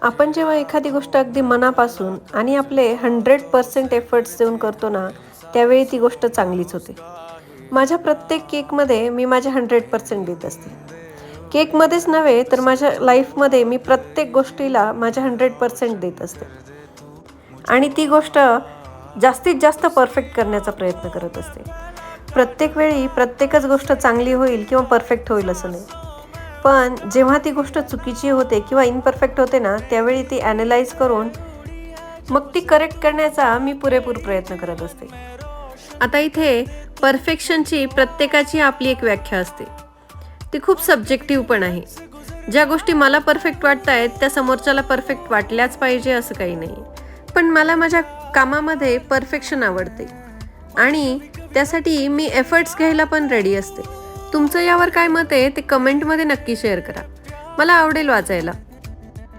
आपण जेव्हा एखादी गोष्ट अगदी मनापासून आणि आपले 100% एफर्ट्स देऊन करतो ना, त्यावेळी ती गोष्ट चांगलीच होते. माझ्या प्रत्येक केकमध्ये मी माझे 100% देत असते. केकमध्येच नव्हे तर माझ्या लाईफमध्ये मी प्रत्येक गोष्टीला माझ्या 100% देत असते. आणि ती गोष्ट जास्तीत जास्त परफेक्ट करण्याचा प्रयत्न करत असते. प्रत्येक वेळी प्रत्येकच गोष्ट चांगली होईल किंवा परफेक्ट होईल असं नाही. पण जेव्हा ती गोष्ट चुकीची होते किंवा इम्परफेक्ट होते ना, त्यावेळी ती ॲनालाइज करून मग ती करेक्ट करण्याचा मी पुरेपूर प्रयत्न करत असते. आता इथे परफेक्शनची प्रत्येकाची आपली एक व्याख्या असते. ती खूप सब्जेक्टिव्ह पण आहे. ज्या गोष्टी मला परफेक्ट वाटत आहेत त्या समोरच्याला परफेक्ट वाटल्याच पाहिजे असं काही नाही. पण मला माझ्या कामामध्ये परफेक्शन आवडते आणि त्यासाठी मी एफर्ट्स घ्यायला पण रेडी असते. तुमचं यावर काय मत आहे ते कमेंटमध्ये नक्की शेअर करा. मला आवडेल वाचायला.